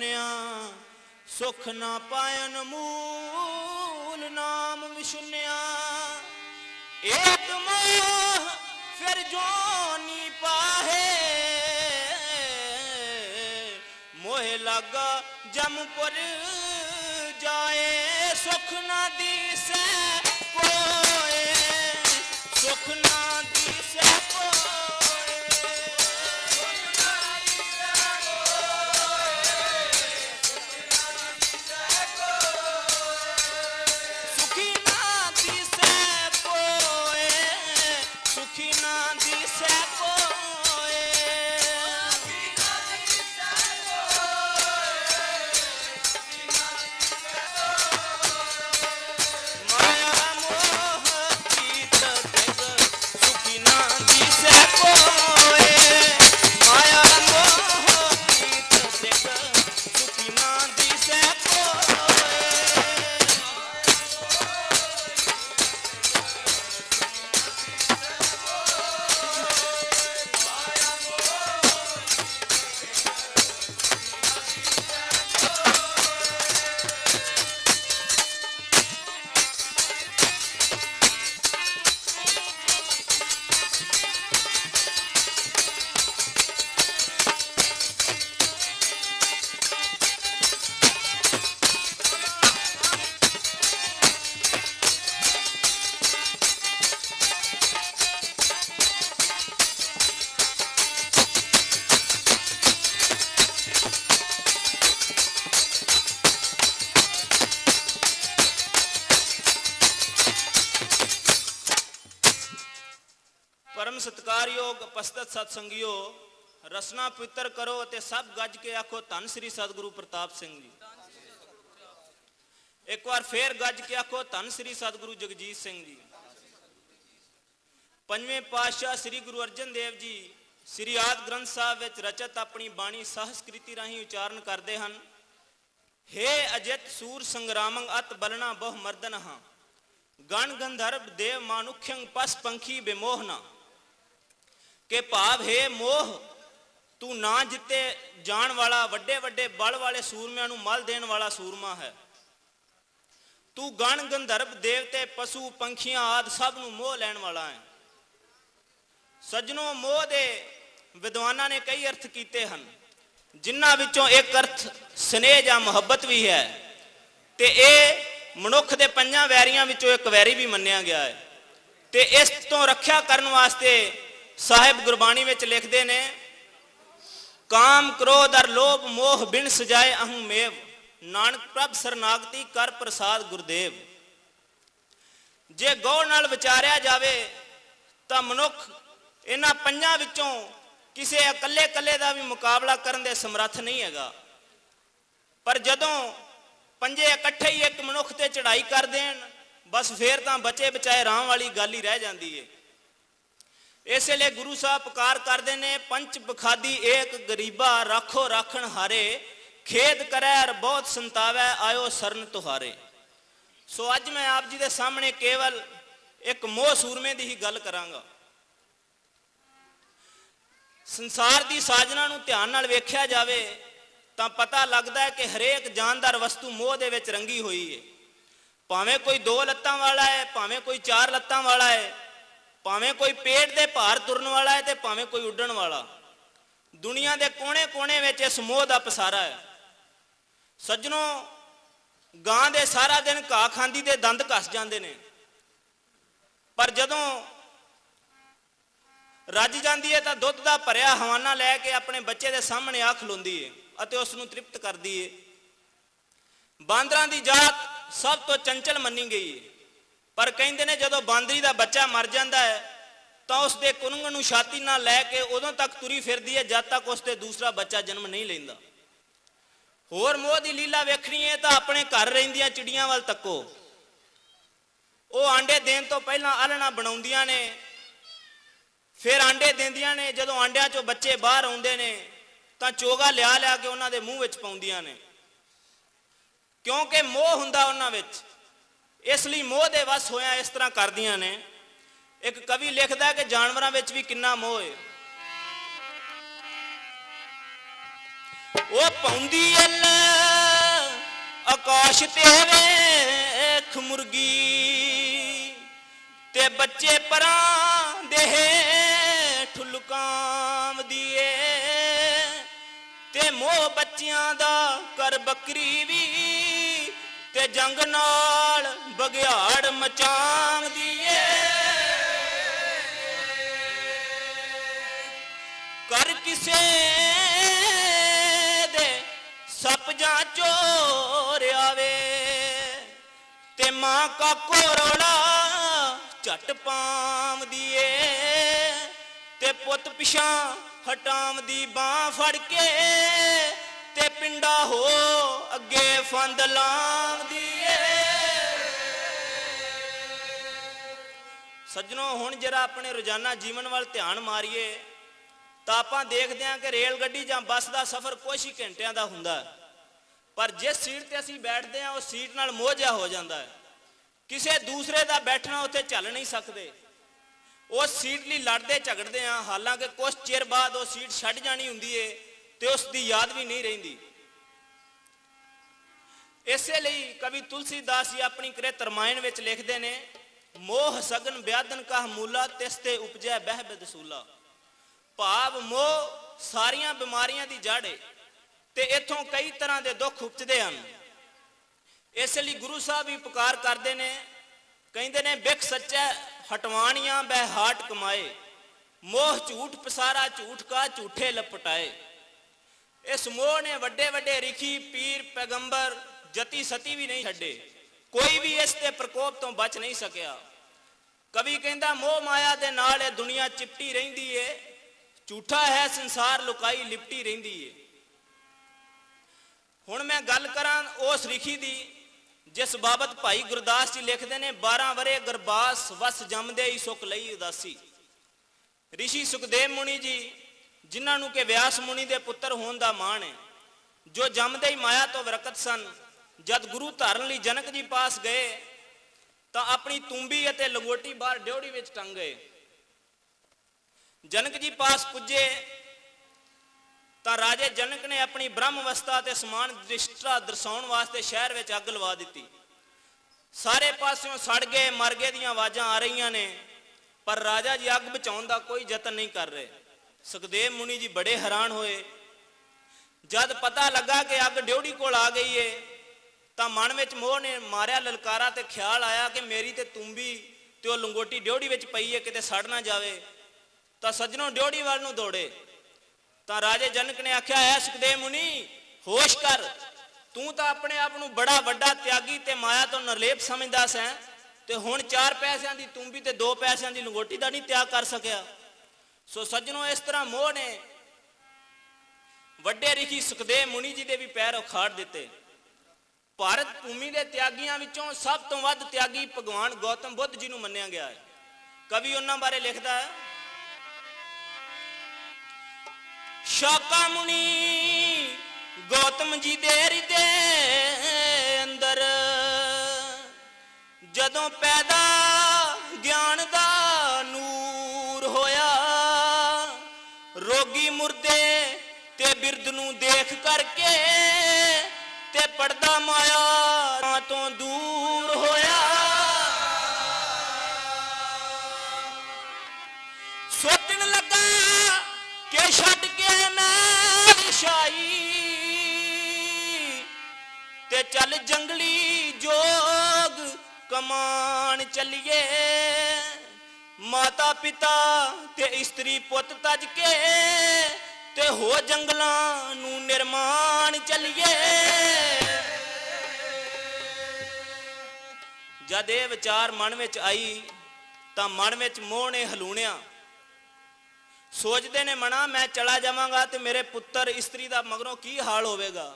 सुनिया सुख ना पायन मूल नाम विशुन्या एक मोह फिर जोनी पाहे मोह लगा जमपुर जाए सुख ना दिसे कोए सुख ना दिसे परम सत्कारयोग उपस्थित सत्संगियों रसना पवित्र करो ते सब गज के आखो धन श्री सतगुरु प्रताप सिंह जी। एक बार फिर गज के आखो धन श्री सतगुरु जगजीत सिंह जी। पंजवें पातशाह श्री गुरु अर्जन देव जी श्री आदि ग्रंथ साहब विच रचित अपनी बाणी सहस्कृति राही उचारण करते हैं। हे अजित सूर संग्रामंग अत बलना बहु मर्दन हाँ गण गंधर्व देव मानुख्यंग पस पंखी बेमोहना के भाव हे मोह तू ना जिते जान वाला वड्डे वड्डे बल वाले सूरमियां नूं मल देण वाला सूरमा है। तू गण गंधर्व देवते पशु पंखियां आदि सब नूं मोह लैण वाला है। सज्जनों मोह दे विद्वानां ने कई अर्थ कीते हन जिन्हां विचों एक अर्थ स्नेह जां मुहब्बत भी है ते इह मनुख दे पंजां वैरियां विचों एक वैरी भी मन्निया गया है। ते इस तो रक्षा करन वास्ते साहिब गुरबाणी विच लिखदे ने काम क्रोध और लोभ मोह बिन सजाए अहूं मेव नानक प्रभ सरनागति कर प्रसाद गुरदेव। जे गौर नाल विचारिया जावे तां मनुख इन्हां पंजां विचों किसी अकले कले का भी मुकाबला करने दे समर्थ नहीं हैगा। पर जदों पंजे इकट्ठे ही एक मनुख ते चढ़ाई कर देन बस फिर तां बचे बचाए राम वाली गल ही रह जाती है। इसलिए गुरु साहब पुकार करते ने पंच बखादी एक गरीबा राखो राखण हारे खेद करे बहुत संतावै आयो सरन तुहारे। सो अज मैं आप जी के सामने केवल एक मोह सूरमे की ही गल करांगा। संसार की साजना नूं ध्यान नाल वेख्या जावे तां पता लगता है कि हरेक जानदार वस्तु मोह दे विच रंगी हुई है। भावें कोई दो लत्तां वाला है भावें कोई चार लत्तां वाला है भावें कोई पेट दे भार तुरन वाला है ते भावें कोई उड्डण वाला। दुनिया के कोने कोने में इस मोह का पसारा है। सज्जनों गां दे सारा दिन घाह खांदी दे दंद घस जाते हैं पर जदों रज जाती है तो दुध का भरिया हवाना लैके अपने बच्चे के सामने आ खलोंदी है और उसनूं तृप्त करती है। बांदरां दी जात सब तो चंचल मनी गई है पर कहते ने जदों बांदरी का बच्चा मर जाता है तो उसके कुरंग नूं छाती नाल लैके उदों तक तुरी फिरदी है जब तक उसते दूसरा बच्चा जन्म नहीं लैंदा। होर मोह की लीला वेखनी है तो अपने घर रहिंदियां चिड़ियां वाल तको। वो आंडे देण तो पहला आलना बनाउंदियां ने फिर आंडे देंदियां ने। जदों आंडियां चों बच्चे बाहर आउंदे ने तां चोगा लिया लिया के उन्हां दे मूँह विच पाउंदियां ने क्योंकि मोह हुंदा उन्हां विच। इसलिए मोह दे वस होया इस तरह करदियां ने। एक कवि लिखदा है कि जानवरां विच भी किन्ना मोह है। ओ पौंदी ਲਾਸ਼ ਤੇ ਵੇਖ ਮੁਰਗੀ ਤੇ ਬੱਚੇ ਪਰਾਂ ਦੇ ਹੇਠ ਲੁਕਾਉਂਦੀ ਏ ਤੇ ਮੋਹ ਬੱਚਿਆਂ ਦਾ ਕਰ ਬੱਕਰੀ ਵੀ ਤੇ ਜੰਗ ਨਾਲ ਬਘਿਆੜ ਮਚਾਉਂਦੀ ਏ ਕਰ ਕਿਸੇ ਦੇ ਸੱਪ ਜਾਂ ਚੋਰ ਆਵੇ ਤੇ ਮਾਂ ਕਾਕੋ ਰੌਲਾ ਝਟ ਪਾਉਂਦੀ ਏ ਤੇ ਪੁੱਤ ਪਿਛਾਂ ਹਟਾਉਂਦੀ ਬਾਂਹ ਫੜ ਕੇ ਤੇ ਪਿੰਡਾ ਹੋ ਅੱਗੇ ਫੰਦ ਲਾਉਂਦੀ ਏ ਸੱਜਣੋ ਹੁਣ ਜਰਾ ਆਪਣੇ ਰੋਜ਼ਾਨਾ ਜੀਵਨ ਵੱਲ ਧਿਆਨ ਮਾਰੀਏ ਤਾਂ ਆਪਾਂ ਦੇਖਦੇ ਹਾਂ ਕਿ ਰੇਲ ਗੱਡੀ ਜਾਂ ਬੱਸ ਦਾ ਸਫ਼ਰ ਕੁਝ ਹੀ ਘੰਟਿਆਂ ਦਾ ਹੁੰਦਾ ਹੈ ਪਰ ਜਿਸ ਸੀਟ ਤੇ ਅਸੀਂ ਬੈਠਦੇ ਹਾਂ ਉਹ ਸੀਟ ਨਾਲ ਮੋਹ ਜਿਹਾ ਹੋ ਜਾਂਦਾ ਹੈ ਕਿਸੇ ਦੂਸਰੇ ਦਾ ਬੈਠਣਾ ਉੱਥੇ ਚੱਲ ਨਹੀਂ ਸਕਦੇ ਉਸ ਸੀਟ ਲਈ ਲੜਦੇ ਝਗੜਦੇ ਹਾਂ ਹਾਲਾਂਕਿ ਕੁਝ ਚਿਰ ਬਾਅਦ ਉਹ ਸੀਟ ਛੱਡ ਜਾਣੀ ਹੁੰਦੀ ਏ ਤੇ ਉਸ ਦੀ ਯਾਦ ਵੀ ਨਹੀਂ ਰਹਿੰਦੀ ਇਸੇ ਲਈ ਕਵੀ ਤੁਲਸੀਦਾਸ ਜੀ ਆਪਣੀ ਕ੍ਰਿਤ ਰਮਾਇਣ ਵਿੱਚ ਲਿਖਦੇ ਨੇ ਮੋਹ ਸਗਨ ਵਿਆਦਨ ਕਹ ਮੂਲਾ ਤਿਸ ਤੇ ਉਪਜੈ ਬਹਿ ਬਦਸੂਲਾ ਭਾਵ ਮੋਹ ਸਾਰੀਆਂ ਬਿਮਾਰੀਆਂ ਦੀ ਜੜ ਏ ਤੇ ਇੱਥੋਂ ਕਈ ਤਰ੍ਹਾਂ ਦੇ ਦੁੱਖ ਉਪਜਦੇ ਹਨ ਇਸ ਲਈ ਗੁਰੂ ਸਾਹਿਬ ਵੀ ਪੁਕਾਰ ਕਰਦੇ ਨੇ ਕਹਿੰਦੇ ਨੇ ਬਿਖ ਸੱਚੈ ਹਟਵਾਣੀਆਂ ਬਹਿ ਹਾਟ ਕਮਾਏ ਮੋਹ ਝੂਠ ਪਸਾਰਾ ਝੂਠ ਕਾ ਝੂਠੇ ਲਪਟਾਏ ਇਸ ਮੋਹ ਨੇ ਵੱਡੇ ਵੱਡੇ ਰਿਖੀ ਪੀਰ ਪੈਗੰਬਰ ਜਤੀ ਸਤੀ ਵੀ ਨਹੀਂ ਛੱਡੇ ਕੋਈ ਵੀ ਇਸ ਦੇ ਪ੍ਰਕੋਪ ਤੋਂ ਬਚ ਨਹੀਂ ਸਕਿਆ ਕਵੀ ਕਹਿੰਦਾ ਮੋਹ ਮਾਇਆ ਦੇ ਨਾਲ ਇਹ ਦੁਨੀਆ ਚਿਪਟੀ ਰਹਿੰਦੀ ਏ ਝੂਠਾ ਹੈ ਸੰਸਾਰ ਲੁਕਾਈ ਲਿਪਟੀ ਰਹਿੰਦੀ ਏ ਹੁਣ ਮੈਂ ਗੱਲ ਕਰਾਂ ਉਸ ਰਿਖੀ ਦੀ ਜਿਸ ਬਾਬਤ ਭਾਈ ਗੁਰਦਾਸ ਜੀ ਲਿਖਦੇ ਨੇ 12 ਵਰੇ ਗਰਬਾਸ ਵਸ ਜੰਮਦੇ ਹੀ ਸੁਖ ਲਈ ਉਦਾਸੀ ਰਿਸ਼ੀ ਸੁਖਦੇਵ ਮੁਨੀ ਜੀ ਜਿਨ੍ਹਾਂ ਨੂੰ ਕਿ ਵਿਆਸ ਮੁਨੀ ਦੇ ਪੁੱਤਰ ਹੋਣ ਦਾ ਮਾਣ ਹੈ ਜੋ ਜੰਮਦੇ ਹੀ ਮਾਇਆ ਤੋਂ ਵਿਰਕਤ ਸਨ ਜਦ ਗੁਰੂ ਧਾਰਨ ਲਈ ਜਨਕ ਜੀ ਪਾਸ ਗਏ ਤਾਂ ਆਪਣੀ ਤੂੰਬੀ ਅਤੇ ਲੰਗੋਟੀ ਬਾਹਰ ਡਿਉੜੀ ਵਿੱਚ ਟੰਗ ਗਏ ਜਨਕ ਜੀ ਪਾਸ ਪੁੱਜੇ ਤਾਂ ਰਾਜੇ ਜਨਕ ਨੇ ਆਪਣੀ ਬ੍ਰਹਮ ਅਵਸਥਾ ਤੇ ਸਮਾਨ ਦ੍ਰਿਸ਼ਟਤਾ ਦਰਸਾਉਣ ਵਾਸਤੇ ਸ਼ਹਿਰ ਵਿੱਚ ਅੱਗ ਲਵਾ ਦਿੱਤੀ ਸਾਰੇ ਪਾਸਿਓਂ ਸੜ ਗਏ ਮਰ ਗਏ ਦੀਆਂ ਆਵਾਜ਼ਾਂ ਆ ਰਹੀਆਂ ਨੇ ਪਰ ਰਾਜਾ ਜੀ ਅੱਗ ਬੁਝਾਉਣ ਦਾ ਕੋਈ ਯਤਨ ਨਹੀਂ ਕਰ ਰਹੇ ਸੁਖਦੇਵ ਮੁਨੀ ਜੀ ਬੜੇ ਹੈਰਾਨ ਹੋਏ ਜਦ ਪਤਾ ਲੱਗਾ ਕਿ ਅੱਗ ਡਿਉੜੀ ਕੋਲ ਆ ਗਈ ਏ ਤਾਂ ਮਨ ਵਿੱਚ ਮੋਹ ਨੇ ਮਾਰਿਆ ਲਲਕਾਰਾ ਤੇ ਖਿਆਲ ਆਇਆ ਕਿ ਮੇਰੀ ਤੇ ਤੂੰਬੀ ਤੇ ਉਹ ਲੰਗੋਟੀ ਡਿਉੜੀ ਵਿੱਚ ਪਈ ਏ ਕਿਤੇ ਸੜ ਨਾ ਜਾਵੇ ਤਾਂ ਸੱਜਣੋਂ ਡਿਉੜੀ ਵੱਲ ਨੂੰ ਦੌੜੇ ਤਾਂ ਰਾਜੇ ਜਨਕ ਨੇ ਆਖਿਆ ਐ ਸੁਖਦੇਵ ਮੁਨੀ ਹੋਸ਼ ਕਰ ਤੂੰ ਤਾਂ ਆਪਣੇ ਆਪ ਨੂੰ ਬੜਾ ਵੱਡਾ ਤਿਆਗੀ ਤੇ ਮਾਇਆ ਤੋਂ ਨਿਰਲੇਪ ਸਮਝਦਾ ਸੈਂ ਤੇ ਹੁਣ 4 ਪੈਸਿਆਂ ਦੀ ਤੂੰਬੀ ਤੇ 2 ਪੈਸਿਆਂ ਦੀ ਲੰਗੋਟੀ ਦਾ ਨਹੀਂ ਤਿਆਗ ਕਰ ਸਕਿਆ ਸੋ ਸੱਜਣੋਂ ਇਸ ਤਰ੍ਹਾਂ ਮੋਹ ਨੇ ਵੱਡੇ ਰਿਸ਼ੀ ਸੁਖਦੇਵ ਮੁਨੀ ਜੀ ਦੇ ਵੀ ਪੈਰ ਉਖਾੜ ਦਿੱਤੇ ਭਾਰਤ ਭੂਮੀ ਦੇ ਤਿਆਗੀਆਂ ਵਿੱਚੋਂ ਸਭ ਤੋਂ ਵੱਧ ਤਿਆਗੀ ਭਗਵਾਨ ਗੌਤਮ ਬੁੱਧ ਜੀ ਨੂੰ ਮੰਨਿਆ ਗਿਆ ਹੈ ਕਵੀ ਉਹਨਾਂ ਬਾਰੇ ਲਿਖਦਾ ਹੈ ਸ਼ਾਕਾ ਮੁਨੀ ਗੌਤਮ ਜੀ ਦੇ ਹਿਰਦੇ ਅੰਦਰ ਜਦੋਂ ਪੈਦਾ ਗਿਆਨ ਦਾ ਨੂਰ ਹੋਇਆ ਰੋਗੀ ਮੁਰਦੇ ਤੇ ਬਿਰਧ ਨੂੰ ਦੇਖ ਕਰਕੇ ਤੇ ਪਰਦਾ ਮਾਇਆ ਤੋਂ ਦੂਰ ਹੋਇਆ ਸੋਚਣ ਲੱਗਾ ਕਿ ਛੱਡ ਕੇ ਮੈਂ ਵਿਛਾਈ ਤੇ ਚੱਲ ਜੰਗਲੀ ਜੋਗ ਕਮਾਨ ਚੱਲੀਏ ਮਾਤਾ ਪਿਤਾ ਤੇ ਇਸਤਰੀ ਪੁੱਤ ਤਜ ਕੇ ਤੇ ਹੋ ਜੰਗਲਾਂ ਨੂੰ ਨਿਰਮਾਣ ਚੱਲੀਏ ਜਦ ਇਹ ਵਿਚਾਰ ਮਨ ਵਿੱਚ ਆਈ ਤਾਂ ਮਨ ਵਿੱਚ ਮੋਹ ਨੇ ਹਲੂਣਿਆ ਸੋਚਦੇ ਨੇ ਮਨਾ ਮੈਂ ਚਲਾ ਜਾਵਾਂਗਾ ਤੇ ਮੇਰੇ ਪੁੱਤਰ ਇਸਤਰੀ ਦਾ ਮਗਰੋਂ ਕੀ ਹਾਲ ਹੋਵੇਗਾ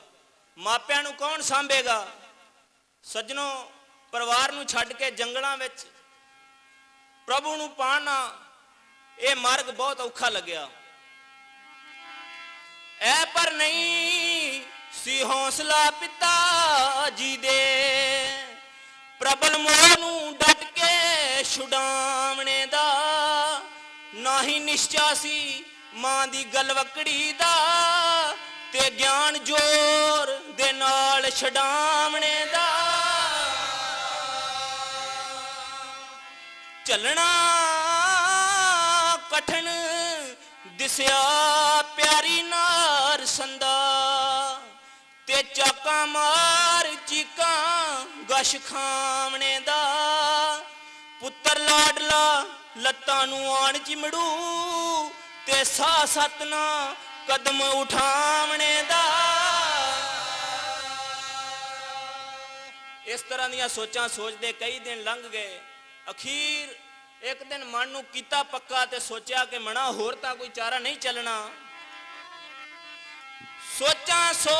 ਮਾਪਿਆਂ ਨੂੰ ਕੌਣ ਸਾਂਭੇਗਾ ਸੱਜਣੋ ਪਰਿਵਾਰ ਨੂੰ ਛੱਡ ਕੇ ਜੰਗਲਾਂ ਵਿੱਚ ਪ੍ਰਭੂ ਨੂੰ ਪਾਣਾ ਇਹ ਮਾਰਗ ਬਹੁਤ ਔਖਾ ਲੱਗਿਆ ਐ ਪਰ ਨਹੀਂ ਸੀ ਹੌਸਲਾ ਪਿਤਾ ਜੀ ਦੇ ਪ੍ਰਬਲ ਮੋਹ ਨੂੰ ਡਟ ਕੇ ਛੁਡਾਵਣੇ ਦਾ ਨਾ ਹੀ ਨਿਸ਼ਚਾ ਸੀ ਮਾਂ ਦੀ ਗਲਵਕੜੀ ਦਾ ਤੇ ਗਿਆਨ ਜੋਰ ਦੇ ਨਾਲ ਛਡਾਵਣੇ ਦਾ चलना कठिन दिसया प्यारी नार संदा ते चाका मार चीका गश खामने दा पुत्तर लाडला लत्तां नूं आण चिमड़ू ते सा सतना कदम उठावने दा। इस तरह दियां सोचां सोचदे कई दिन लंघ गए। अखीर एक दिन मन नूं कीता पक्का ते सोचा कि मना होर तां कोई चारा नहीं चलना। सोचा सोच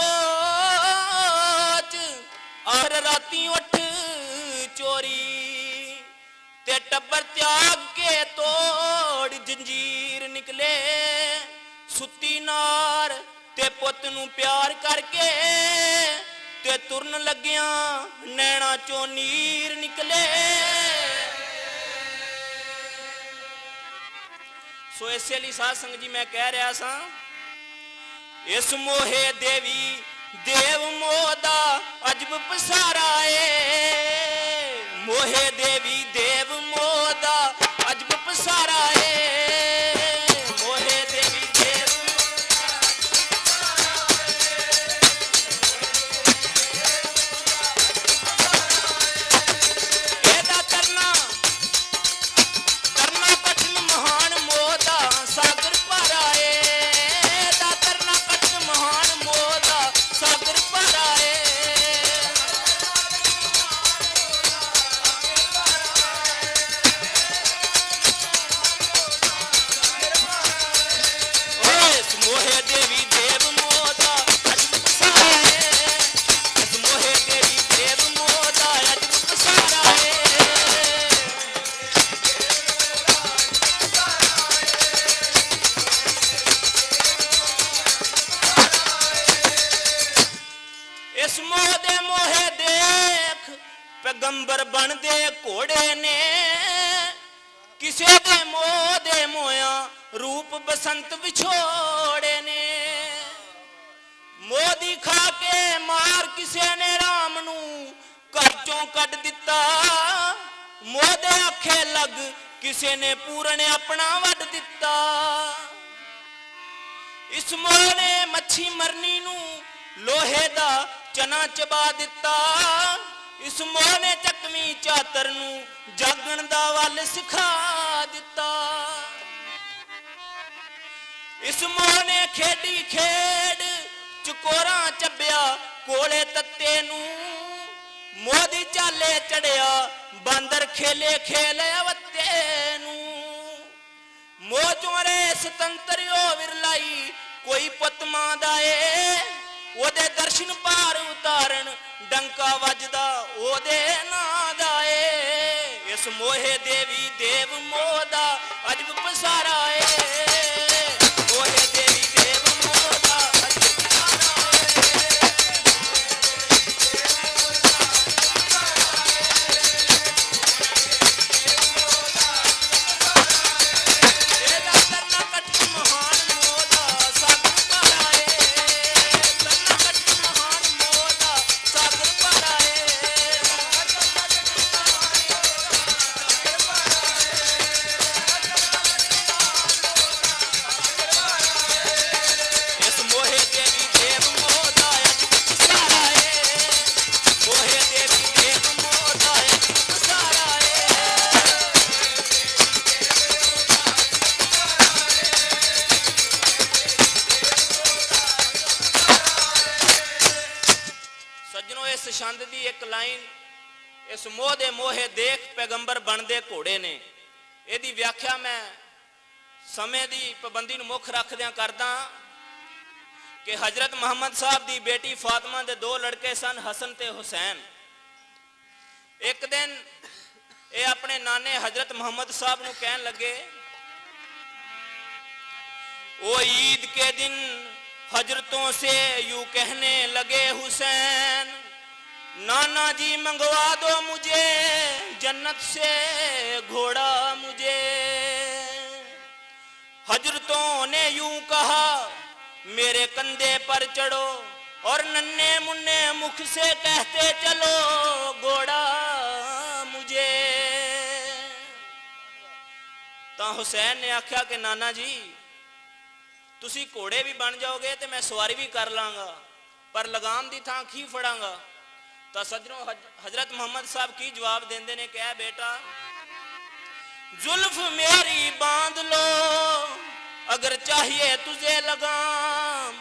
आर राती उठ चोरी ते टब्बर त्याग के तोड़ जंजीर निकले सुती नार ते पुत नूं प्यार करके ते तुरन लग्या नैना चों नीर निकले। सो इसे लिए साध संगत जी मैं कह रहा सा इस मोहे देवी देव मोदा अजब पसारा है मोहे देवी देव मोदा अजब पसारा है मोहे देवी देव एदा करना करना कठिन महान मोदा सागर पारा है एदा करना कठिन महान मोदा सागर पारा है मोहे देवी देव मोदा अजब पसारा है इस मोहे देवी देव मोदा अजब पसारा है। इस मोहे देख पैगंबर बन दे घोड़े ने किसे दे मोया रूप बसंत विछोड़े ने मोदी खा के मार किसे ने राम नू घर चों कट दिता मोदे आखे लग किसे ने पूरन अपना वड दिता। इस मोह ने मच्छी मरनी नू लोहे दा चना चबा दिता इस मोह ने चकमी चातर नू जागण दा वल सिखा दिता। इस मोह ने खेडी खेड चकोरा चब्या कोले तत्ते नू मोदी चाले चढ़िया बांदर खेले खेल अवत्ते नू मोह चोरे स्वतंत्रो विरलाई कोई पुत मां दा ए ओदे दर्शन पार उतारन डंका वजदा ओदे नां दा ए इस मोहे देवी देव मोदा अजब पसारा ए मोहे देवी देव मोदा अजब पसारा ए एदा करना कठिन महान मोदा सागर पारा ए करना कठिन महान मोदा सागर पारा ए इस मोहे देवी देव मोदा अजब पसारा है मोहे देवी देव मोदा अजब पसारा है। सज्जनों इस छंद दी एक लाइन इस मोह दे मोहे देख पैगंबर बनदे घोड़े ने ਇਹਦੀ व्याख्या मैं समय की पाबंदी ਨੂੰ ਮੁੱਖ ਰੱਖਦਿਆਂ करदा कि हजरत मोहम्मद साहब की बेटी फातिमा के दो लड़के सन हसन ते हुसैन। एक दिन ये अपने नाने हजरत मोहम्मद साहब को कहन लगे ओ ईद के दिन हजरतों से यूं कहने लगे हुसैन नाना जी मंगवा दो मुझे जन्नत से घोड़ा मुझे। हजरतों ने यूं कहा मेरे कंधे पर चढ़ो और नन्हे मुन्ने मुख से कहते चलो घोड़ा मुझे। ਤਾਂ ਹੁਸੈਨ ਨੇ ਆਖਿਆ ਕਿ ਨਾਨਾ ਜੀ ਤੁਸੀਂ ਘੋੜੇ ਵੀ ਬਣ ਜਾਓਗੇ ਤੇ ਮੈਂ ਸਵਾਰੀ ਵੀ ਕਰ ਲਾਂਗਾ, ਪਰ ਲਗਾਮ ਦੀ ਥਾਂ ਖੀ ਫੜਾਂਗਾ। ਤਾਂ ਸੱਜਣੋ ਹਜ਼ਰਤ ਮੁਹੰਮਦ ਸਾਹਿਬ ਕੀ ਜਵਾਬ ਦਿੰਦੇ ਨੇ ਕਿ ਐ ਬੇਟਾ, जुल्फ मेरी बांध लो अगर चाहिए तुझे लगाम,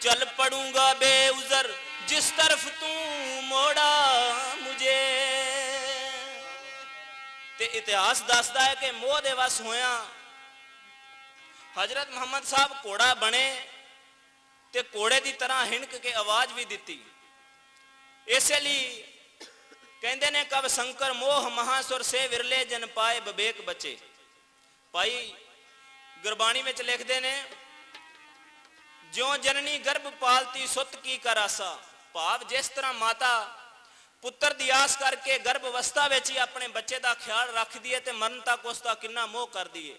चल पड़ूंगा बेउजर जिस तरफ तू मोड़ा मुझे। ते इतिहास दसदा है कि मोह दे वस होया हजरत मुहम्मद साहब घोड़ा बने ते घोड़े की तरह हिणक के आवाज भी दी। इसलिए कहते ने कब शंकर मोह महासुर से विरले जन पाए बबेक बचे। भाई गुरबाणी में लिखते ने ज्यों जननी गर्भ पालती सुत की कर आसा, भाव जिस तरह माता पुत्र दी आस करके गर्भ अवस्था में ही अपने बच्चे का ख्याल रख दी है तो मरण तक उसका कितना मोह कर दी है।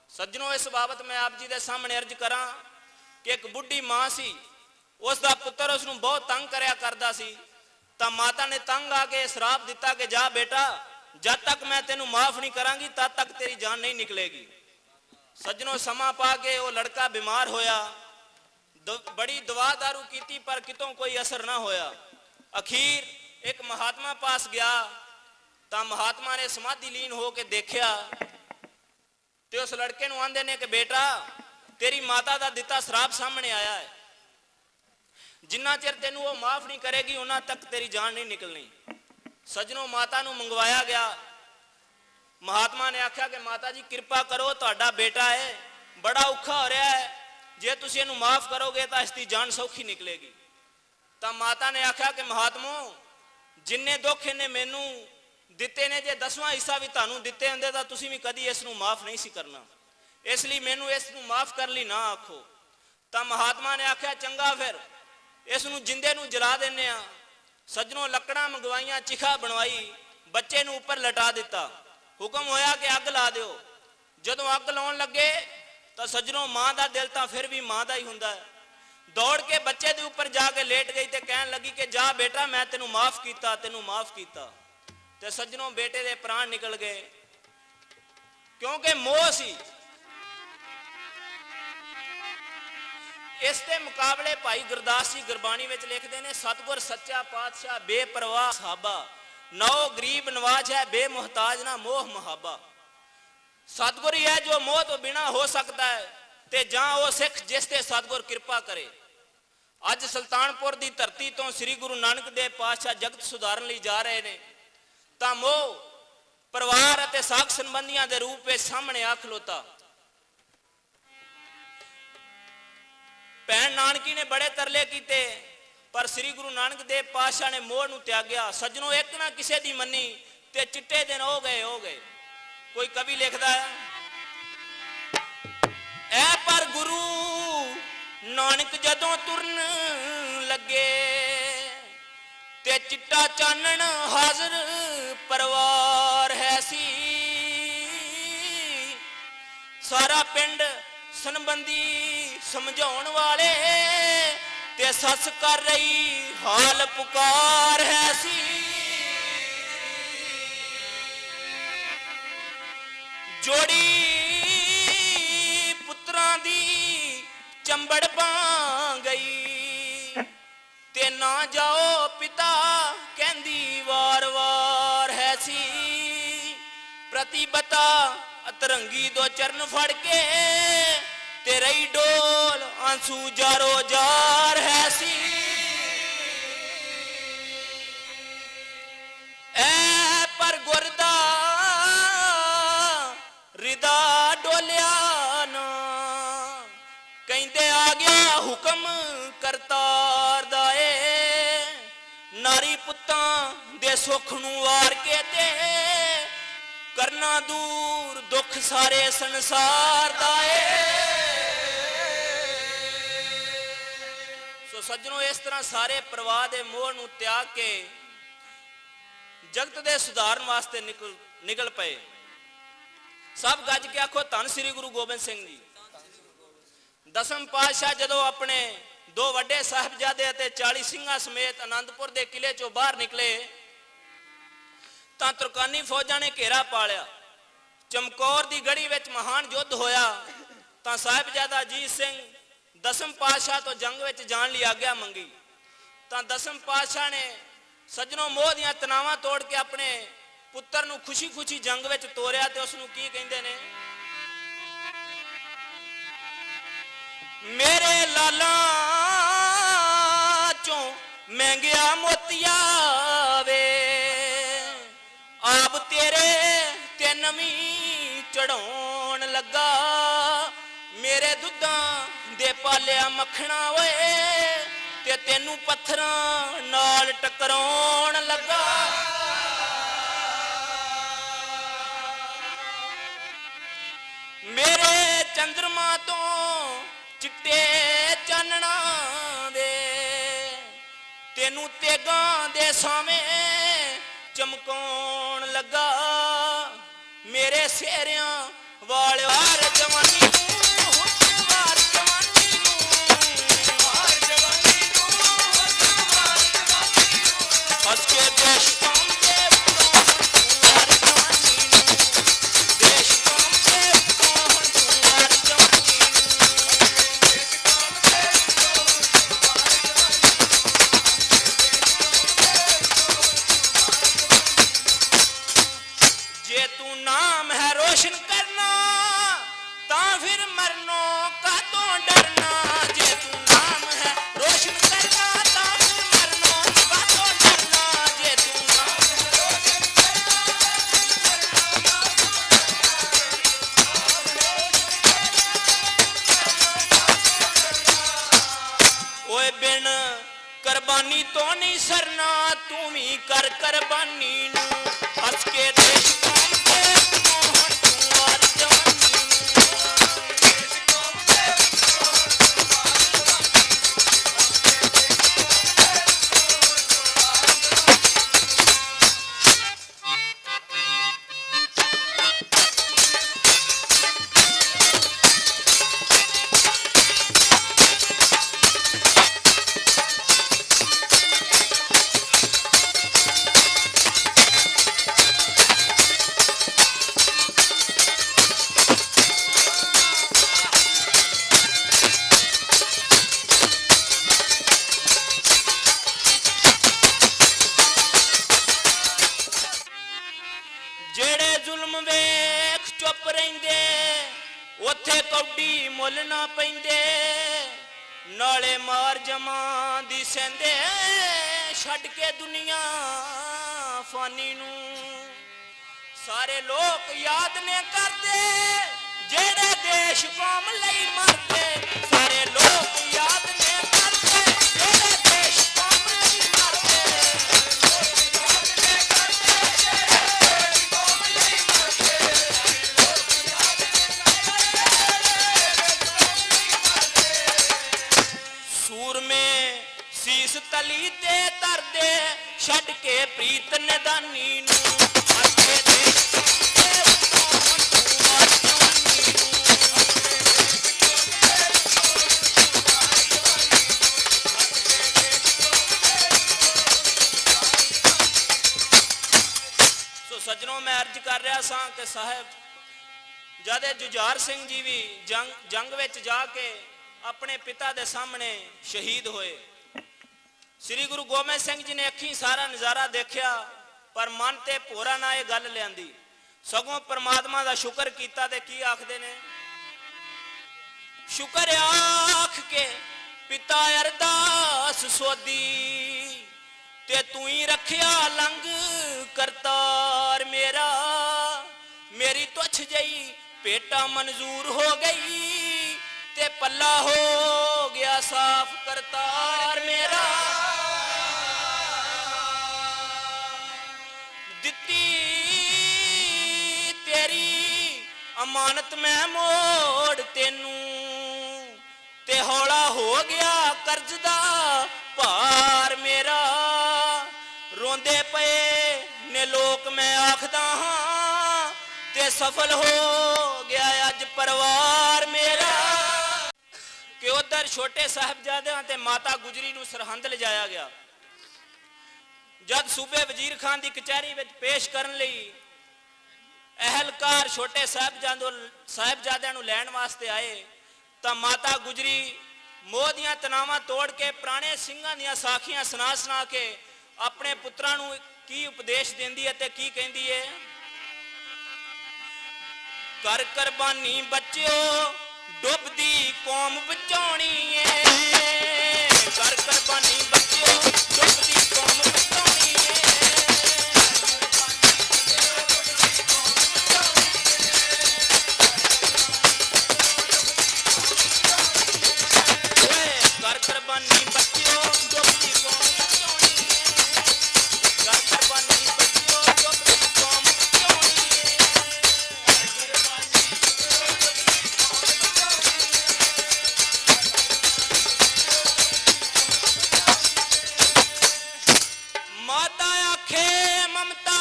सज्जनों इस बाबत मैं आप जी के सामने अर्ज करा कि एक बुढ़ी मां सी, उसका पुत्र उसनूं बहुत तंग करया करदा सी। तो माता ने तंग आके श्राप दिता कि जा बेटा, जब तक मैं तेनू माफ नहीं करांगी तब तक तेरी जान नहीं निकलेगी। सज्जनों समा पा के वो लड़का बीमार होया, बड़ी दवा दारू की पर कितों कोई असर ना होया। अखीर एक महात्मा पास गया, तो महात्मा ने समाधि लीन हो के देखा तो उस लड़के नूं आंदे ने कि बेटा तेरी माता का दिता श्राप सामने आया है, जिन्ना चिर तेनू वो माफ नहीं करेगी उन्ना तक तेरी जान नहीं निकलनी। सज्जनों माता नू मंगवाया गया, महात्मा ने आख्या कि माता जी कृपा करो, तुहाडा बेटा है बड़ा औखा हो रहा है, जे तुसीं इहनूं माफ करोगे तो इसकी जान सौखी निकलेगी। तो माता ने आख्या कि महात्मो जिन्ने दुख इन्हें मैनू दिते ने, जे 10वां हिस्सा भी तुहानूं दिते हुंदे तां तुसीं भी कदी इसनूं माफ नहीं सी करना, इसलिए मैनू इसनूं माफ कर ली ना आखो। तो महात्मा ने आख्या चंगा फिर इसनूं जिंदे नूं जला देने आ। सज्जनों लकड़ां मंगवाइयां, चिखा बनवाई, बच्चे नूं उपर लटा दिता, हुक्म होया कि अग ला दिओ। जदों अग लाउण लगे तो सज्जनों मां दा दिल तां फिर भी मां दा ही हुंदा है, दौड़ के बच्चे दे उपर जाके लेट गई ते कहण लगी कि जा बेटा मैं तेनू माफ कीता, तेनू माफ कीता। ते सज्जनों बेटे दे प्राण निकल गए, क्योंकि मोह सी। इसके मुकाबले भाई गुरदास जी गुरबाणी में लिखते हैं सतगुर सच्चा पातशाह बेपरवाह साहबा, नौ गरीब नवाज है बेमुहताज ना मोह मुहाबा। सतगुर ही है जो मोह तो बिना हो सकता है, ते जां वो सिख जिस ते सतगुर कृपा करे। अज सुल्तानपुर की धरती तो श्री गुरु नानक देव पातशाह जगत सुधारन लई जा रहे हैं, तां मोह परिवार अते साख संबंधियों के रूप में सामने आ खलोता। भैन नानकी ने बड़े तरले किए पर श्री गुरु नानक देव पातशाह ने मोह नूं त्याग्या। सज्जनों एक ना किसी दी मनी ते चिट्टे दिन हो गए हो गए। कोई कवि लिखता है ऐ पर गुरु नानक जदों तुरन लगे ते चिट्टा चानन हाजर परवार है सी। सारा पिंड संबंधी समझाउण वाले ते सस कर रही हाल पुकार है सी। जोड़ी पुत्रां दी चंबड़ बां गई ते ना जाओ पिता कहंदी वार वार है सी। प्रतिबता अतरंगी दो चरण फड़ के तेरा ही डोल आंसू जारो जार है सी। ऐ पर गुरदा रिदा डोलिया ना कहंदे आ गया हुक्म करतार दाए। नारी पुत्तां दे सुख नूं वार के ते करना दूर दुख सारे संसार दाए। सज्जनों इस तरह सारे परिवार के मोह नूं त्याग के जगत के सुधारन वास्ते निकल पे। सब गज के आखो धन श्री गुरु गोबिंद सिंह जी। दसम पातशाह जदों अपने दो वड्डे साहिबजादे अते 40 सिंघां समेत आनंदपुर के किले चों बाहर निकले तां तुरकानी फौजां ने घेरा पा लिया। ਚਮਕੌਰ ਦੀ ਗੜੀ ਵਿੱਚ ਮਹਾਨ ਯੁੱਧ ਹੋਇਆ ਤਾਂ ਸਾਹਿਬਜ਼ਾਦਾ ਅਜੀਤ ਸਿੰਘ ਦਸਮ ਪਾਤਸ਼ਾਹ ਤੋਂ ਜੰਗ ਵਿੱਚ ਜਾਣ ਲਈ ਆਗਿਆ ਮੰਗੀ ਤਾਂ ਦਸਮ ਪਾਤਸ਼ਾਹ ਨੇ ਸੱਜਣੋ ਮੋਹ ਦੀਆਂ ਤਨਾਵਾਂ ਤੋੜ ਕੇ ਆਪਣੇ ਪੁੱਤਰ ਨੂੰ ਖੁਸ਼ੀ-ਖੁਸ਼ੀ ਜੰਗ ਵਿੱਚ ਤੋਰਿਆ ਤੇ ਉਸ ਨੂੰ ਕੀ ਕਹਿੰਦੇ ਨੇ, ਮੇਰੇ ਲਾਲਾਂ ਚੋਂ ਮਹਿੰਗਿਆ ਮੋਤੀਆ ਵੇ ਆਪ ਤੇਰੇ ਤੇ ਨਵੀਂ ਚੜਾਉਣ ਲੱਗਾ, ਮੇਰੇ ਦੁੱਧਾਂ ਦੇ ਪਾਲਿਆ ਮੱਖਣਾ ਓਏ ਤੇ ਤੈਨੂੰ ਪੱਥਰਾਂ ਨਾਲ ਟਕਰਾਉਣ ਲੱਗਾ। ਮੇਰੇ ਚੰਦਰਮਾ ਤੋਂ ਚਿੱਟੇ ਚਾਨਣਾ ਦੇ ਤੈਨੂੰ ਤੇਗਾਂ ਦੇ ਸਾਵੇਂ ਚਮਕਾਉਣ ਲੱਗਾ, ਮੇਰੇ ਸਿਹਰਿਆਂ ਵਾਲ ਵਾਰ ਜਵਾਨੀ ਨੂੰ ਵਾਰ ਜਵਾਨੀ ਨੂੰ ਵਾਰ ਜਵਾਨੀ ਨੂੰ ਵਾਰ ਜਵਾਨੀ ਨੂੰ ਹੱਸ ਕੇ ਦੇਸ਼ ਕੌਮ ਦੇ ਵਾਰ ਜਵਾਨੀ ਨੂੰ ਦੇਸ਼ ਕੌਮ ਦੇ ਵਾਰ ਜਵਾਨੀ ਨੂੰ ਦੇਸ਼ ਕੌਮ ਦੇ ਜੇ ਤੂੰ ਨਾਮ ਹੈ रोशन करना ता फिर मरनो का तो डरना, जे तू नाम है रोशन करना ता फिर मरनो का तो डरना, जे तू नाम है रोशन करना ओए बिन कुर्बानी तो नहीं सरना, तू भी कर कुर्बानी नू हंस के देश कौम के ਉੱਥੇ ਕੌਡੀ ਮੁੱਲ ਨਾ ਪੈਂਦੇ ਨਾਲੇ ਮਾਰ ਜਮਾਂ ਦੀ ਸਹਿੰਦੇ ਛੱਡ ਕੇ ਦੁਨੀਆ ਫਾਨੀ ਨੂੰ ਸਾਰੇ ਲੋਕ ਯਾਦ ਨੇ ਕਰਦੇ ਜਿਹੜੇ ਦੇਸ਼ ਕੌਮ ਲਈ ਮਰਦੇ, ਸਾਰੇ ਲੋਕ ਯਾਦ ਨੇ ਕਰਦੇ ਜਿਹੜੇ ਦੇਸ਼ ਕੌਮ ਲਈ ਮਰਦੇ, ਯਾਦ ਨੇ ਕਰਦੇ ਜਿਹੜੇ ਦੇਸ਼ ਕੌਮ ਲਈ ਮਰਦੇ, सूरमे शीस तली ते तरदे छड़ के प्रीत निदानी नू आके देश के सो सज्जनों मैं अर्ज कर रहा सा कि साहब जद जुझार सिंह जी भी जंग विच जाके अपने पिता के सामने शहीद होए, श्री गुरु गोबिंद सिंह जी ने अखी सारा नज़ारा देखा पर मन ते भोरा ना ये गल लियांदी, सगों परमात्मा का शुक्र किया ते की आखदे ने, शुक्र आख के पिता अरदास सोदी ते तू ही रखिया लंग करतार मेरा, मेरी तुच्छ जई पेटा मंजूर हो गई ते पल्ला हो गया साफ करतार मेरा, दिती तेरी अमानत मैं मोड़ तेनू ते हौला हो गया कर्ज दा भार मेरा, रोंदे पे ने लोक मैं आखदा हां ते सफल हो गया अज परिवार मेरा। कि उधर छोटे साहबजादियां ते माता गुजरी नूं सरहंद ले जाया गया, जद सूबे वजीर खान की कचहरी में पेश करने लई ਅਹਿਲਕਾਰ ਛੋਟੇ ਸਾਹਿਬਜ਼ਾਦਿਆਂ ਨੂੰ ਲੈਣ ਵਾਸਤੇ ਆਏ ਤਾਂ ਮਾਤਾ ਗੁਜਰੀ ਮੋਹ ਦੀਆਂ ਤਨਾਵਾਂ ਤੋੜ ਕੇ ਪੁਰਾਣੇ ਸਿੰਘਾਂ ਦੀਆਂ ਸਾਖੀਆਂ ਸੁਣਾ ਸੁਣਾ ਕੇ ਆਪਣੇ ਪੁੱਤਰਾਂ ਨੂੰ ਕੀ ਉਪਦੇਸ਼ ਦਿੰਦੀ ਹੈ ਤੇ ਕੀ ਕਹਿੰਦੀ ਹੈ? ਕਰ ਕੁਰਬਾਨੀ ਬੱਚਿਓ ਡੁੱਬਦੀ ਕੌਮ ਬਚਾਉਣੀ ਏ, ਕਰ ਕੁਰਬਾਨੀ ਬੱਚਿਓ ਡੁੱਬਦੀ ਕੌਮ ਬਚਾਉਣੀ ਏ। ਕਰ ਕੁਰਬਾਨੀ ਬੱਚਿਓ ਡੁੱਬਦੀ ਕੌਮ ਬਚਾਉਣੀ ਏ, ਕਰ ਕੁਰਬਾਨੀ ਬੱਚਿਓ ਡੁੱਬਦੀ ਕੌਮ ਬਚਾਉਣੀ ਏ। ਮਾਤਾ ਆਖੇ ਮਮਤਾ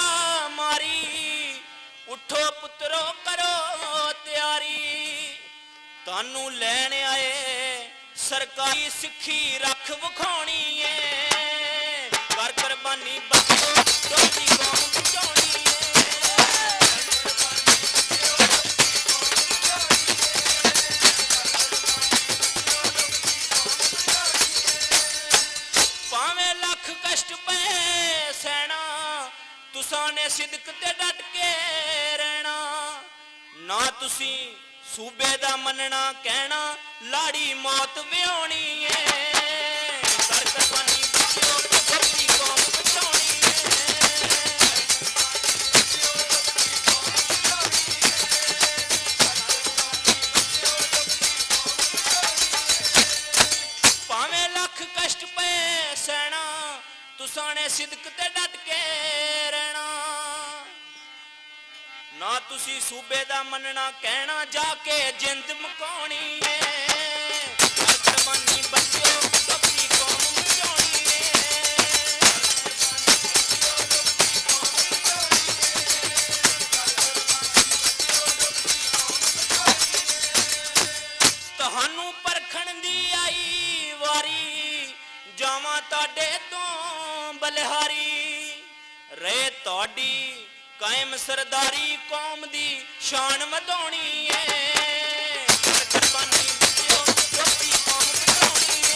ਮਾਰੀ, ਉਠੋ ਪੁੱਤਰੋ ਕਰੋ ਤਿਆਰੀ, ਤੁਹਾਨੂੰ ਲੈਣ ਆਏ ਸਰਕਾਰੀ ਸਿੱਖੀ ਰੱਖ ਵਿਖਾਉਣੀ ਏ, ਕਰ ਕੁਰਬਾਨੀ ਬੱਚਿਓ ਡੁੱਬਦੀ ਕੌਮ ਬਚਾਉਣੀ ਏ। ਭਾਵੇਂ ਲੱਖ ਕਸ਼ਟ ਪਏ ਸਹਿਣਾ, ਤੁਸਾਂ ਨੇ ਸਿਦਕ ਤੇ ਡਟ ਕੇ ਰਹਿਣਾ, ਨਾ ਤੁਸੀਂ ਸੂਬੇ ਦਾ ਮੰਨਣਾ ਕਹਿਣਾ, ਲਾੜੀ ਮੌਤ ਵਿਆਉਣੀ ਏ, ਕਰ ਕੁਰਬਾਨੀ ਬੱਚਿਓ ਡੁੱਬਦੀ ਕੌਮ ਬਚਾਉਣੀ ਏ। ਭਾਵੇਂ ਲੱਖ ਕਸ਼ਟ ਪਏ ਸਹਿਣਾ, ਤੁਸਾਂ ਨੇ ਸਿਦਕ ਤੇ ਡਟ ਕੇ ਰਹਿਣਾ, ਨਾ ਤੁਸੀਂ ਸੂਬੇ ਦਾ ਮੰਨਣਾ ਕਹਿਣਾ, ਜਾ ਕੇ ਜਿੰਦ ਮੁਕਾਉਣੀ ਏ, ਕਰ ਕੁਰਬਾਨੀ ਬੱਚਿਓ ਡੁੱਬਦੀ ਕੌਮ ਬਚਾਉਣੀ ਏ। ਤੁਹਾਨੂੰ ਪਰਖਣ ਦੀ ਆਈ ਵਾਰੀ, ਜਾਵਾਂ ਤੁਹਾਡੇ ਤੋਂ ਬਲਿਹਾਰੀ, ਰਹੇ ਤੁਹਾਡੀ ਕਾਇਮ ਸਰਦਾਰੀ, ਕੌਮ ਦੀ ਸ਼ਾਨ ਵਧਾਉਣੀ ਏ, ਕਰ ਕੁਰਬਾਨੀ ਬੱਚਿਓ ਡੁੱਬਦੀ ਕੌਮ ਬਚਾਉਣੀ ਏ।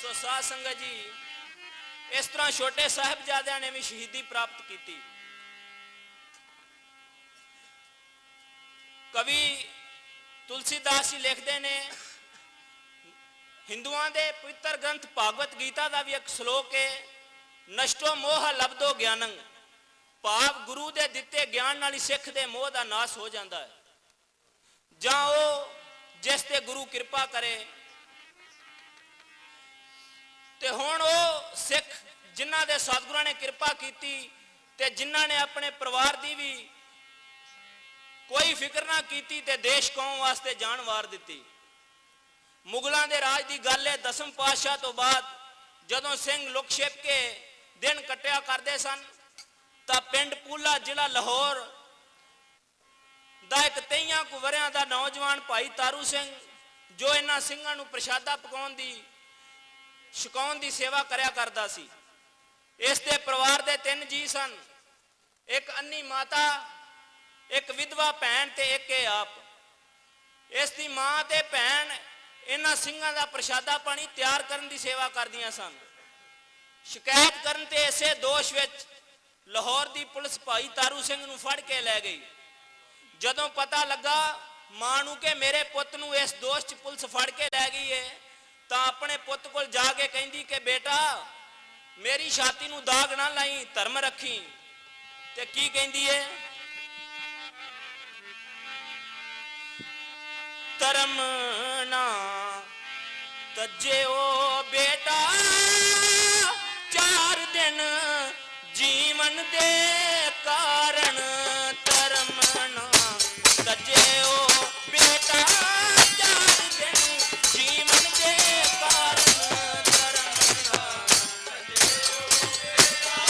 ਸੋ ਸਾਧ ਸੰਗਤ ਜੀ, ਇਸ ਤਰ੍ਹਾਂ ਛੋਟੇ ਸਾਹਿਬਜ਼ਾਦਿਆਂ ਨੇ ਵੀ ਸ਼ਹੀਦੀ ਪ੍ਰਾਪਤ ਕੀਤੀ। ਕਵੀ ਤੁਲਸੀਦਾਸ ਜੀ ਲਿਖਦੇ ਨੇ, ਹਿੰਦੂਆਂ ਦੇ ਪਵਿੱਤਰ ਗ੍ਰੰਥ ਭਾਗਵਤ ਗੀਤਾ ਦਾ ਵੀ ਇੱਕ ਸ਼ਲੋਕ ਹੈ, ਨਸ਼ਟੋ ਮੋਹ ਲਬਦੋ ਗਿਆਨੰ, ਭਾਵ ਗੁਰੂ ਦੇ ਦਿੱਤੇ ਗਿਆਨ ਨਾਲ ਹੀ ਸਿੱਖ ਦੇ ਮੋਹ ਦਾ ਨਾਸ ਹੋ ਜਾਂਦਾ ਹੈ, ਜਾਂ ਉਹ ਜਿਸ ਤੇ ਗੁਰੂ ਕਿਰਪਾ ਕਰੇ। ਤੇ ਹੁਣ ਉਹ ਸਿੱਖ ਜਿਨ੍ਹਾਂ ਦੇ ਸਤਿਗੁਰਾਂ ਨੇ ਕਿਰਪਾ ਕੀਤੀ ਤੇ ਜਿਨ੍ਹਾਂ ਨੇ ਆਪਣੇ ਪਰਿਵਾਰ ਦੀ ਵੀ ਕੋਈ ਫਿਕਰ ਨਾ ਕੀਤੀ ਤੇ ਦੇਸ਼ ਕੌਮ ਵਾਸਤੇ ਜਾਨ ਵਾਰ ਦਿੱਤੀ। ਮੁਗਲਾਂ ਦੇ ਰਾਜ ਦੀ ਗੱਲ ਹੈ, 10ਵੇਂ ਪਾਤਸ਼ਾਹ ਤੋਂ ਬਾਅਦ ਜਦੋਂ ਸਿੰਘ ਲੁਕ ਛਿਪ ਕੇ ਦਿਨ ਕੱਟਿਆ ਕਰਦੇ ਸਨ ਤਾਂ ਪਿੰਡ ਪੂਲਾ ਜ਼ਿਲ੍ਹਾ ਲਾਹੌਰ ਦਾ ਇੱਕ 23 ਕੁ ਵਰਿਆਂ ਦਾ ਨੌਜਵਾਨ ਭਾਈ ਤਾਰੂ ਸਿੰਘ, ਜੋ ਇਹਨਾਂ ਸਿੰਘਾਂ ਨੂੰ ਪ੍ਰਸ਼ਾਦਾ ਛਕਾਉਣ ਦੀ ਸੇਵਾ ਕਰਿਆ ਕਰਦਾ ਸੀ। ਇਸ ਦੇ ਪਰਿਵਾਰ ਦੇ 3 ਜੀ ਸਨ, ਇੱਕ ਅੰਨੀ ਮਾਤਾ, ਇੱਕ ਵਿਧਵਾ ਭੈਣ ਤੇ ਇੱਕ ਇਹ ਆਪ। ਇਸ ਦੀ ਮਾਂ ਤੇ ਭੈਣ ਇਹਨਾਂ ਸਿੰਘਾਂ ਦਾ ਪ੍ਰਸ਼ਾਦਾ ਪਾਣੀ ਤਿਆਰ ਕਰਨ ਦੀ ਸੇਵਾ ਕਰਦੀਆਂ ਸਨ। ਸ਼ਿਕਾਇਤ ਕਰਨ ਤੇ ਇਸੇ ਦੋਸ਼ ਵਿੱਚ ਲਾਹੌਰ ਦੀ ਪੁਲਿਸ ਭਾਈ ਤਾਰੂ ਸਿੰਘ ਨੂੰ ਫੜ ਕੇ ਲੈ ਗਈ। ਜਦੋਂ ਪਤਾ ਲੱਗਾ ਮਾਂ ਨੂੰ ਕਿ ਮੇਰੇ ਪੁੱਤ ਨੂੰ ਇਸ ਦੋਸ਼ 'ਚ ਪੁਲਿਸ ਫੜ ਕੇ ਲੈ ਗਈ ਹੈ, ਤਾਂ ਆਪਣੇ ਪੁੱਤ ਕੋਲ ਜਾ ਕੇ ਕਹਿੰਦੀ ਕਿ ਬੇਟਾ ਮੇਰੀ ਛਾਤੀ ਨੂੰ ਦਾਗ ਨਾ ਲਾਈ, ਧਰਮ ਰੱਖੀ। ਤੇ ਕੀ ਕਹਿੰਦੀ ਹੈ? ਧਰਮ ਨਾ ਤਜਿਓ ਬੇਟਾ, 4 ਦਿਨ ਜੀਵਨ ਦੇ ਕਾਰਨ, ਧਰਮ ਨਾ ਤਜਿਓ ਬੇਟਾ, 4 ਦਿਨ ਜੀਵਨ ਦੇ ਕਾਰਨ, ਧਰਮ ਨਾ ਤਜਿਓ ਬੇਟਾ।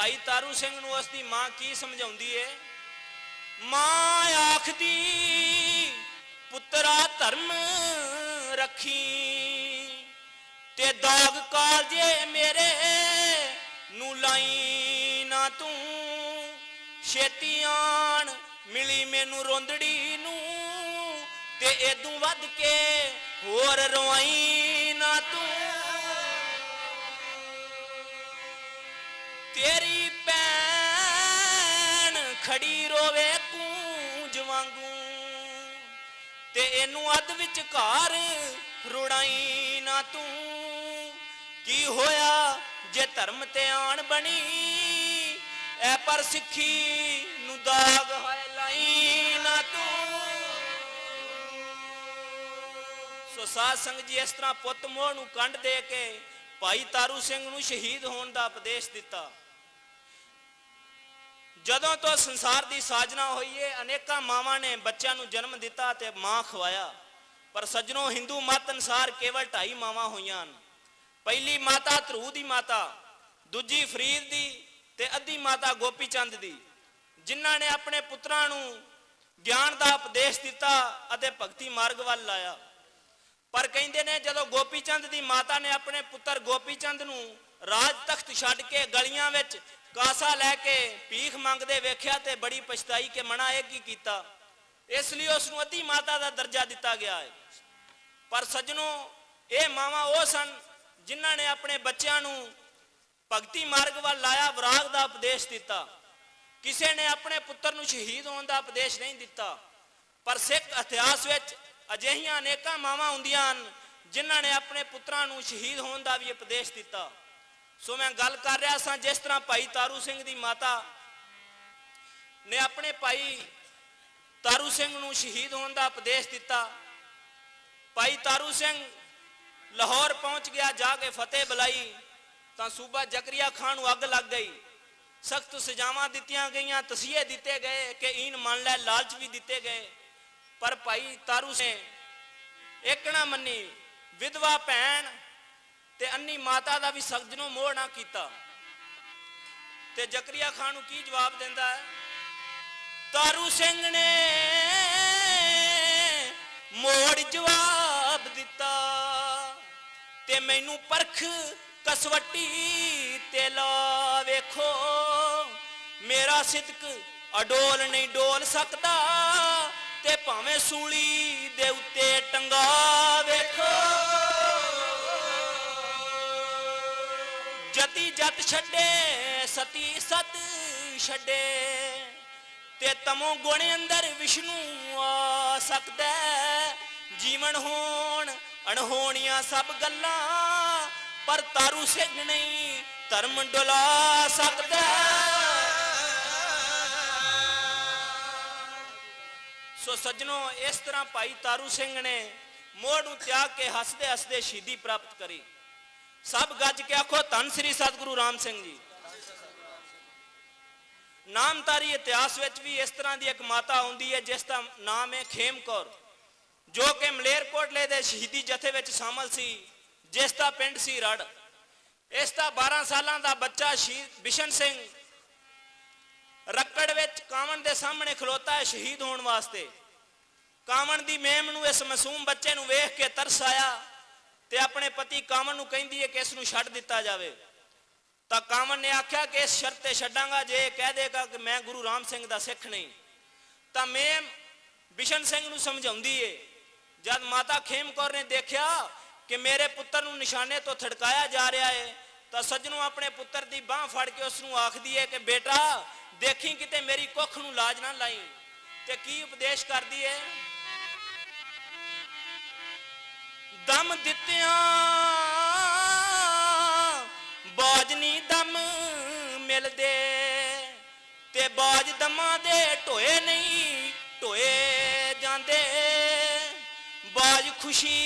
भाई तारू सिंह नूं उसदी मां की समझाउंदी है। मां आखदी पुत्रा धर्म रखी ते दाग कालजे मेरे नू लाई ना तू छेती आन मिली मैनू रोंदड़ी नू ते एदू वध के होर रवाई ना तू तेरी भैन खड़ी रोवे कूंज वांगू ते एनू अध विचकार रुड़ाई ना तू की होया जे धर्म ते आन बनी ऐ पर सिखी नू दाग है लाई ना तू। सो साध संगत जी इस तरह पुत मोह नू कंड दे के भाई तारू सिंह नू शहीद होने का उपदेश दिता। जदों तो संसार की साजना हुई है अनेका मावां ने बच्चों नू जन्म दिता ते मां खवाया, पर सज्जनों हिंदू मत अनुसार केवल 2.5 मावां होईयां। पहली माता ध्रुव दी माता, दूजी फरीद दी ते अद्धी माता गोपी चंद दी, जिन्हां ने अपने पुत्रां नू ज्ञान का उपदेश दिता अते भगती मार्ग वाल लाया। पर कहंदे ने जदों गोपी चंद दी माता ने अपने पुत्र गोपी चंद नू राज तख्त छड्ड के गलियां विच कासा लैके भीख मंगदे वेख्या ते बड़ी पछताई के मना यह की कीता, इसलिए उसनू अद्धी माता का दर्जा दिता गया है। पर सज्जनों ये मावां वो सन जिन्हां ने अपने बच्चों नू भगती मार्ग वाल लाया, विराग का उपदेश दिता। किसी ने अपने पुत्र नू शहीद होने का उपदेश नहीं दिता। पर सिख इतिहास विच अजिहियां अनेकां मावां हुंदियां हन जिन्हां ने अपने पुत्रां नू शहीद होने का भी उपदेश दिता। सो मैं गल कर रहा सा जिस तरह भाई तारू सिंह दी माता ने अपने भाई तारू सिंह नू शहीद होने का उपदेश दिता। भाई तारू सिंह लाहौर पहुंच गया, जाके फतेह बुलाई तो सूबा जकरिया खान नू अग लग गई। सख्त सजावां दित्तियां गईयां, तसीहे दिते गए कि ईन मान लै, लालच भी दिते गए। पर भाई तारू सिंह एक ना मनी, विधवा भैन ते अन्नी माता का भी सज्जनों मोह ना कीता। ते जकरिया खान नू की जवाब देंदा है? तारू सिंह ने मोड़ जवाब दिता ते मैनू परख कसवटी ते ला वेखो, मेरा सिदक अडोल नहीं डोल सकता ते भावें सूली दे उत्ते टंगा वेखो। जती जत छड्डे सती सत छड्डे ते तमो गुण अंदर विष्णु आ सकदा। जीवन होण अणहोणियां सब गल्लां, पर तारू सिंह नहीं धर्म डुला सकदा। सो सज्जनों इस तरह भाई तारू सिंह ने मोड़ नू त्याग के हसदे हसदे शहीदी प्राप्त करी। सब गज के आखो धन श्री सतगुरु राम सिंह जी। नामधारी इतिहास विच भी इस तरह की एक माता आउंदी है जिसका नाम है खेम कौर, जो कि मलेरकोटले दे शहीदी जथे विच शामिल सी, जिसका पिंड सी रड़। इसका 12 सालां दा बच्चा शहीद बिशन सिंह रक्कड़ विच कावण दे सामने खलोता है शहीद होने वास्ते। कावण दी मेम नू इस मासूम बच्चे नू वेख के तरस आया ते अपने पति कावण नू कहंदी है कि इसनू छड्ड दिता जावे। तो कावण ने आख्या कि इस शर्त ते छड्डांगा जे कह देगा कि मैं गुरु राम सिंह दा सिख नहीं। तो मेम बिशन सिंह नू समझाउंदी है। जब माता खेम कौर ने देखा कि मेरे पुत्र नू निशाने तो थड़काया जा रहा है, तो सज्जनों अपने पुत्र की बांह फड़ के उसनू आखदी है कि बेटा देखी किते मेरी कुख नू लाज ना लाई। ते की उपदेश करदी है? दम दित्तियां बाज नी दम मिलदे ते बाज दमां दे ढोए नहीं ढोए जांदे। बाज खुशी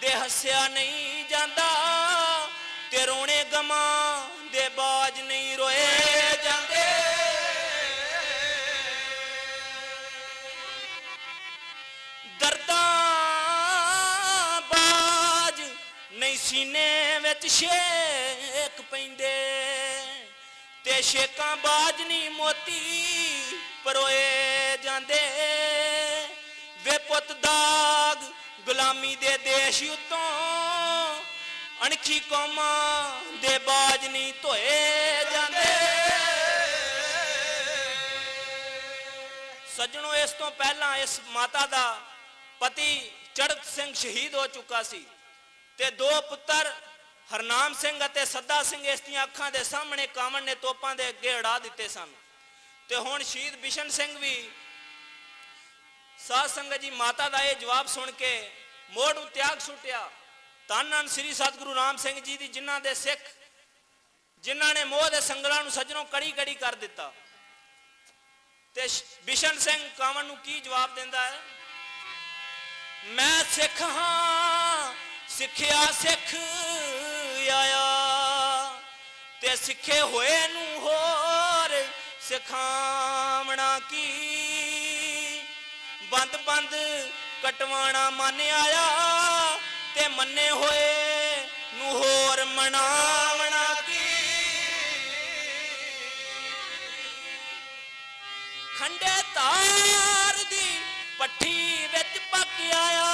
दे हस्या नहीं जांदा ते रोने गमां दे बाज नहीं रोए जांदे। दर्दां बाज नहीं सीने विच शेक पैंदे ਤੇ ਸ਼ੇਕਾਂ ਬਾਜਨੀ ਮੋਤੀ ਪਰੋਏ ਜਾਂਦੇ ਵੇ ਪੁੱਤ ਦਾਗ ਗੁਲਾਮੀ ਦੇ ਦੇਸ਼ ਉਤੋਂ ਅਣਖੀ ਕੌਮਾਂ ਦੇ ਬਾਜ ਨਹੀਂ ਧੋਏ ਜਾਂਦੇ। ਸੱਜਣੋ, ਇਸ ਤੋਂ ਪਹਿਲਾਂ ਇਸ ਮਾਤਾ ਦਾ ਪਤੀ ਚੜਤ ਸਿੰਘ ਸ਼ਹੀਦ ਹੋ ਚੁੱਕਾ ਸੀ ਤੇ ਦੋ ਪੁੱਤਰ ਹਰਨਾਮ ਸਿੰਘ ਅਤੇ ਸੱਦਾ ਸਿੰਘ ਇਸ ਦੀਆਂ ਅੱਖਾਂ ਦੇ ਸਾਹਮਣੇ ਕਾਵਣ ਨੇ ਤੋਪਾਂ ਦੇ ਅੱਗੇ ਉਡਾ ਦਿੱਤੇ ਸਨ। ਤੇ ਹੁਣ ਸ਼ਹੀਦ ਬਿਸ਼ਨ ਸਿੰਘ ਵੀ ਸਾਧ ਸੰਗਤ ਜੀ ਮਾਤਾ ਦਾ ਇਹ ਜਵਾਬ ਸੁਣ ਕੇ ਮੋੜ ਨੂੰ ਤਿਆਗ ਸੁੱਟਿਆ। ਧੰਨ ਧੰਨ ਸ੍ਰੀ ਸਤਿਗੁਰੂ ਰਾਮ ਸਿੰਘ ਜੀ ਦੀ, ਜਿਨ੍ਹਾਂ ਦੇ ਸਿੱਖ, ਜਿਨ੍ਹਾਂ ਨੇ ਮੋਹ ਦੇ ਸੰਗਲਾਂ ਨੂੰ ਸੱਜਣੋਂ ਕੜੀ ਕੜੀ ਕਰ ਦਿੱਤਾ। ਤੇ ਬਿਸ਼ਨ ਸਿੰਘ ਕਾਵਣ ਨੂੰ ਕੀ ਜਵਾਬ ਦਿੰਦਾ ਹੈ? ਮੈਂ ਸਿੱਖ ਹਾਂ, ਸਿੱਖਿਆ ਸਿੱਖ ਆਇਆ ਤੇ ਸਿੱਖੇ ਹੋਏ ਨੂੰ ਹੋਰ ਸਿਖਾਵਣਾ ਕੀ। ਬੰਦ ਬੰਦ ਕਟਵਾਣਾ ਮੰਨ ਆਇਆ ਤੇ ਮੰਨੇ ਹੋਏ ਨੂੰ ਹੋਰ ਮਨਾਵਣਾ ਕੀ। ਖੰਡੇ ਤਾਰ ਦੀ ਪੱਠੀ ਵਿੱਚ ਪੱਕ ਆਇਆ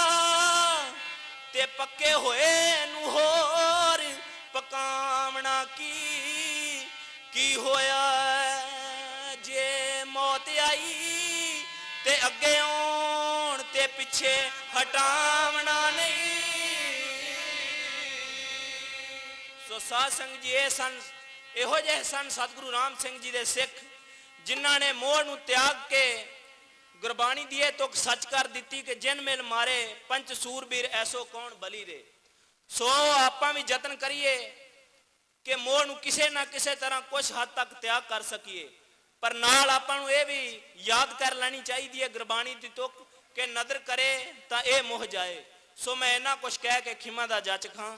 ਤੇ ਪੱਕੇ ਹੋਏ ਨੂੰ ਹੋਰ ਪਕਾਵਣਾ ਕੀ। ਕੀ ਹੋਇਆ ਜੇ ਮੌਤ ਆਈ ਤੇ ਅੱਗੇ ਆਉਣ ਤੇ ਪਿੱਛੇ ਹਟਾਵਣਾ ਨਹੀਂ। ਸੋ ਸਾਧ ਸੰਗਤ ਜੀ, ਇਹ ਸਨ, ਇਹੋ ਜਿਹੇ ਸਨ ਸਤਿਗੁਰੂ ਰਾਮ ਸਿੰਘ ਜੀ ਦੇ ਸਿੱਖ, ਜਿਨ੍ਹਾਂ ਨੇ ਮੋਹ ਨੂੰ ਤਿਆਗ ਕੇ ਗੁਰਬਾਣੀ ਦੀ ਇਹ ਤੁਕ ਸੱਚ ਕਰ ਦਿੱਤੀ ਕਿ ਜਿਨ ਮਿਲ ਮਾਰੇ ਪੰਚ ਸੂਰਬੀਰ ਐਸੋ ਕੌਣ ਬਲੀ ਰੇ। ਸੋ ਆਪਾਂ ਵੀ ਯਤਨ ਕਰੀਏ ਕਿ ਮੋਹ ਨੂੰ ਕਿਸੇ ਨਾ ਕਿਸੇ ਤਰ੍ਹਾਂ ਕੁਝ ਹੱਦ ਤੱਕ ਤਿਆਗ ਕਰ ਸਕੀਏ, ਪਰ ਨਾਲ ਆਪਾਂ ਨੂੰ ਇਹ ਵੀ ਯਾਦ ਕਰ ਲੈਣੀ ਚਾਹੀਦੀ ਹੈ ਗੁਰਬਾਣੀ ਦੀ ਤੁਕ ਕਿ ਨਦਰ ਕਰੇ ਤਾਂ ਇਹ ਮੋਹ ਜਾਏ। ਸੋ ਮੈਂ ਇਹਨਾਂ ਕੁਝ ਕਹਿ ਕੇ ਖਿਮਾ ਦਾ ਜੱਚ ਖਾਂ।